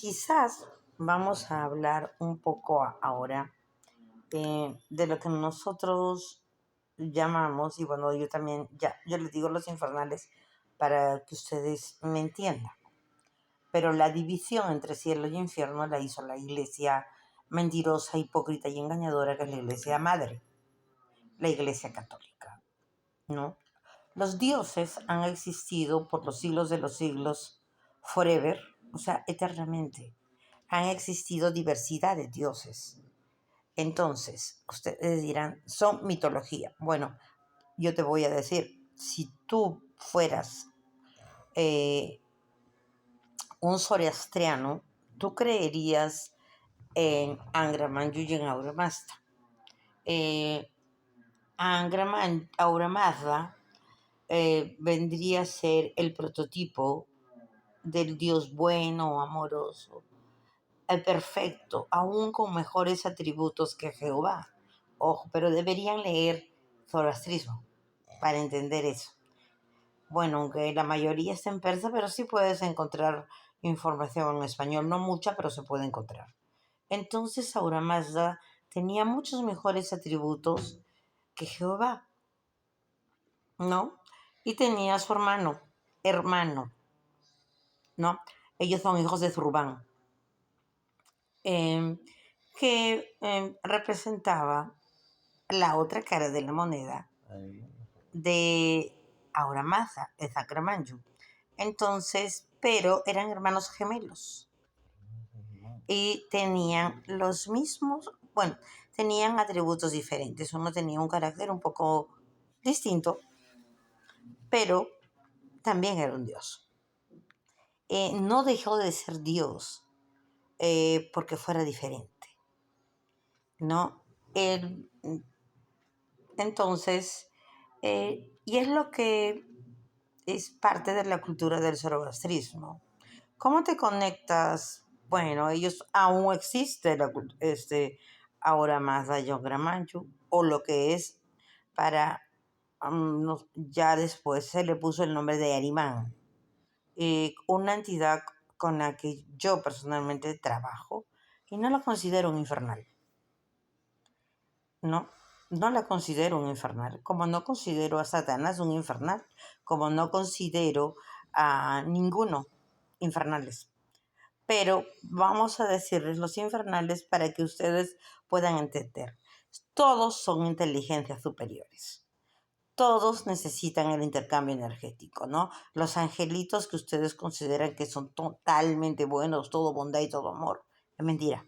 Quizás vamos a hablar un poco ahora de lo que nosotros llamamos, y bueno, yo también, yo les digo los infernales para que ustedes me entiendan. Pero la división entre cielo y infierno la hizo la iglesia mentirosa, hipócrita y engañadora, que es la iglesia madre, la iglesia católica, ¿no? Los dioses han existido por los siglos de los siglos, forever, o sea, eternamente. Han existido diversidad de dioses. Entonces, ustedes dirán, son mitología. Bueno, yo te voy a decir, si tú fueras un zoroastriano, tú creerías en Angra Mainyu y en Ahura Mazda. Ahura Mazda vendría a ser el prototipo del Dios bueno, amoroso, el perfecto, aún con mejores atributos que Jehová. Ojo, pero deberían leer zoroastrismo para entender eso. Bueno, aunque la mayoría está en persa, pero sí puedes encontrar información en español, no mucha, pero se puede encontrar. Entonces Ahura Mazda tenía muchos mejores atributos que Jehová, ¿no? Y tenía a su hermano, ¿no? Ellos son hijos de Zurbán, que representaba la otra cara de la moneda de Ahura Mazda, de Sacramanju. Entonces, pero eran hermanos gemelos y tenían los mismos, bueno, tenían atributos diferentes. Uno tenía un carácter un poco distinto, pero también era un dios. No dejó de ser dios porque fuera diferente, ¿no? Él, entonces, y es lo que es parte de la cultura del zoroastrismo. ¿Cómo te conectas? Bueno, ellos aún existe ahora más Ayongra Manchu, o lo que es para ya después se le puso el nombre de Arimán, una entidad con la que yo personalmente trabajo y no la considero un infernal. No la considero un infernal, como no considero a Satanás un infernal, como no considero a ninguno infernales. Pero vamos a decirles los infernales para que ustedes puedan entender. Todos son inteligencias superiores. Todos necesitan el intercambio energético, ¿no? Los angelitos que ustedes consideran que son totalmente buenos, todo bondad y todo amor, es mentira.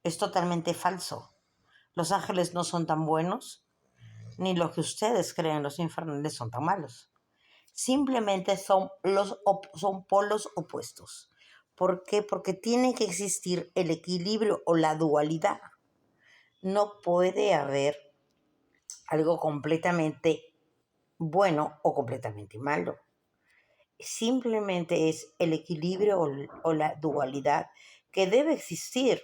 Es totalmente falso. Los ángeles no son tan buenos, ni lo que ustedes creen los infernales son tan malos. Simplemente son polos opuestos. ¿Por qué? Porque tiene que existir el equilibrio o la dualidad. No puede haber algo completamente bueno o completamente malo. Simplemente es el equilibrio o la dualidad que debe existir.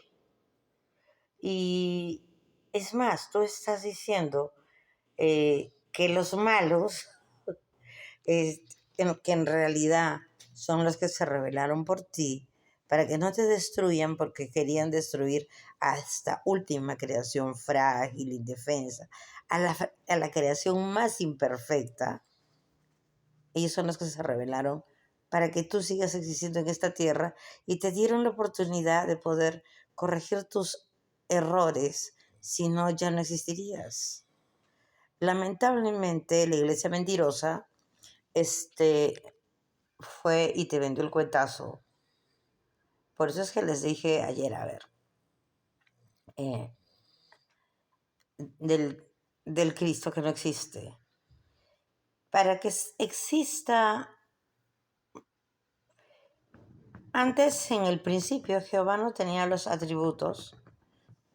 Y es más, tú estás diciendo que los malos, que en realidad son los que se rebelaron por ti, para que no te destruyan porque querían destruir a esta última creación frágil, indefensa, a la creación más imperfecta. Ellos son los que se rebelaron para que tú sigas existiendo en esta tierra y te dieron la oportunidad de poder corregir tus errores, si no ya no existirías. Lamentablemente la iglesia mentirosa fue y te vendió el cuentazo. Por eso es que les dije ayer, a ver, eh, del Cristo que no existe. Para que exista, antes en el principio Jehová no tenía los atributos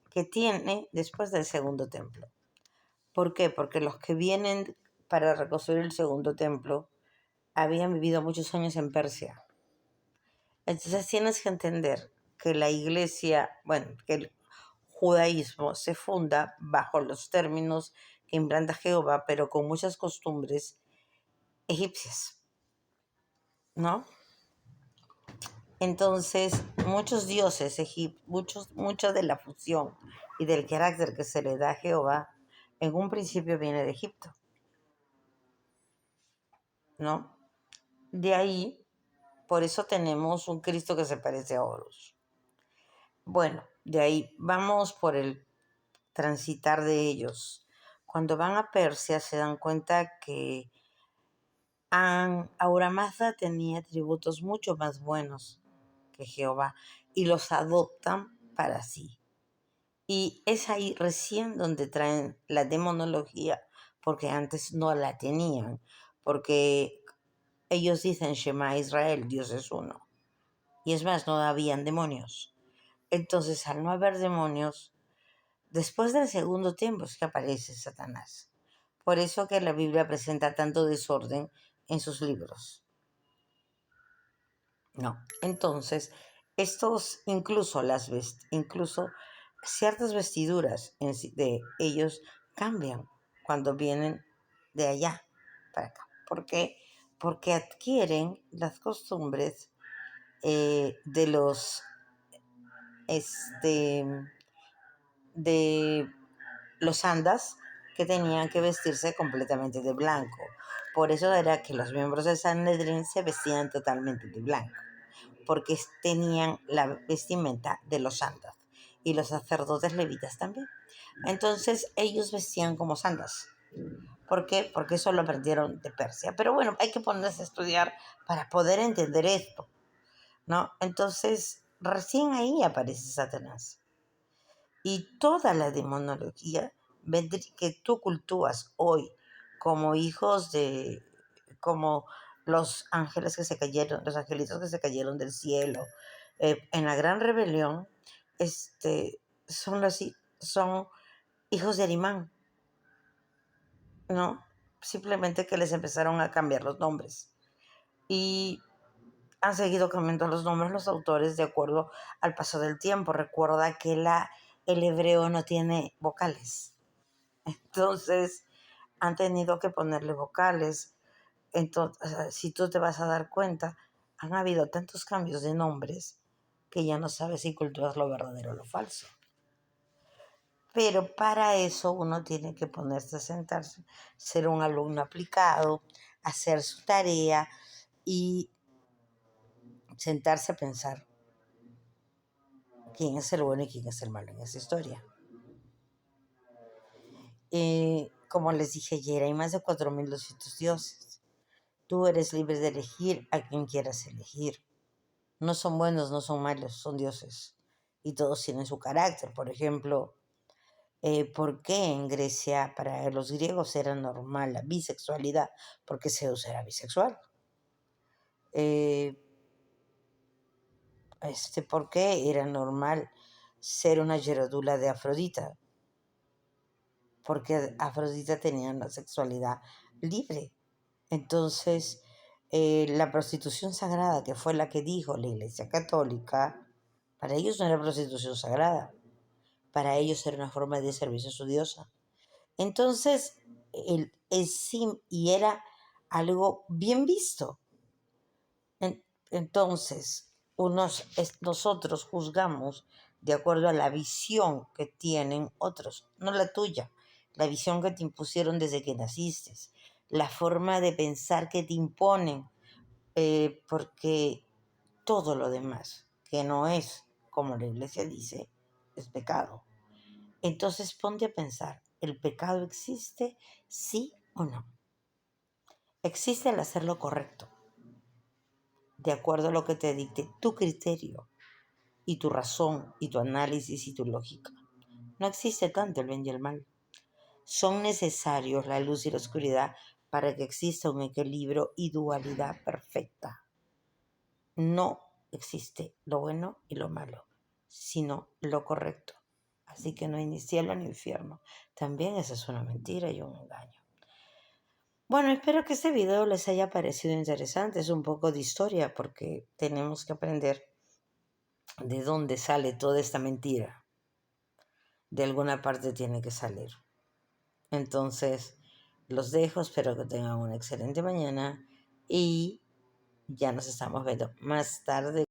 que tiene después del segundo templo. ¿Por qué? Porque los que vienen para reconstruir el segundo templo habían vivido muchos años en Persia. Entonces tienes que entender que la iglesia, bueno, que el judaísmo se funda bajo los términos que implanta Jehová, pero con muchas costumbres egipcias, ¿no? Entonces, muchos dioses egipcios, mucho de la fusión y del carácter que se le da a Jehová, en un principio viene de Egipto, ¿no? De ahí, por eso tenemos un Cristo que se parece a Horus. Bueno, de ahí vamos por el transitar de ellos. Cuando van a Persia se dan cuenta que Ahura Mazda tenía atributos mucho más buenos que Jehová y los adoptan para sí. Y es ahí recién donde traen la demonología, porque antes no la tenían, porque ellos dicen Shema Israel, Dios es uno. Y es más, no habían demonios. Entonces, al no haber demonios, después del segundo tiempo es que aparece Satanás. Por eso que la Biblia presenta tanto desorden en sus libros. No. Entonces, incluso ciertas vestiduras de ellos cambian cuando vienen de allá para acá. ¿Por qué? Porque adquieren las costumbres de los este, de los andas, que tenían que vestirse completamente de blanco. Por eso era que los miembros del Sanedrín se vestían totalmente de blanco, porque tenían la vestimenta de los sandas y los sacerdotes levitas también. Entonces ellos vestían como sandas. ¿Por qué? Porque eso lo aprendieron de Persia. Pero bueno, hay que ponerse a estudiar para poder entender esto, ¿no? Entonces, recién ahí aparece Satanás. Y toda la demonología que tú cultúas hoy como hijos de, como los ángeles que se cayeron, los angelitos que se cayeron del cielo, en la gran rebelión, son hijos de Arimán, ¿no? Simplemente que les empezaron a cambiar los nombres. Y han seguido cambiando los nombres los autores de acuerdo al paso del tiempo. Recuerda que el hebreo no tiene vocales. Entonces, han tenido que ponerle vocales. Entonces, si tú te vas a dar cuenta, han habido tantos cambios de nombres que ya no sabes si culturas lo verdadero o lo falso. Pero para eso uno tiene que ponerse a sentarse, ser un alumno aplicado, hacer su tarea y sentarse a pensar quién es el bueno y quién es el malo en esa historia. Como les dije ayer, hay más de 4.200 dioses. Tú eres libre de elegir a quien quieras elegir. No son buenos, no son malos, son dioses. Y todos tienen su carácter. Por ejemplo, ¿por qué en Grecia para los griegos era normal la bisexualidad? Porque Zeus era bisexual. ¿Por qué era normal ser una gerodula de Afrodita? Porque Afrodita tenía una sexualidad libre. Entonces, la prostitución sagrada, que fue la que dijo la Iglesia Católica, para ellos no era prostitución sagrada, para ellos era una forma de servicio a su diosa. Entonces, y era algo bien visto. Entonces, nosotros juzgamos de acuerdo a la visión que tienen otros, no la tuya, la visión que te impusieron desde que naciste, la forma de pensar que te imponen, porque todo lo demás, que no es como la iglesia dice, es pecado. Entonces ponte a pensar, ¿el pecado existe, sí o no? Existe el hacer lo correcto, de acuerdo a lo que te dicte tu criterio y tu razón y tu análisis y tu lógica. No existe tanto el bien y el mal. Son necesarios la luz y la oscuridad para que exista un equilibrio y dualidad perfecta. No existe lo bueno y lo malo, sino lo correcto. Así que no hay ni cielo ni infierno. También esa es una mentira y un engaño. Bueno, espero que este video les haya parecido interesante. Es un poco de historia porque tenemos que aprender de dónde sale toda esta mentira. De alguna parte tiene que salir. Entonces, los dejo. Espero que tengan una excelente mañana y ya nos estamos viendo más tarde.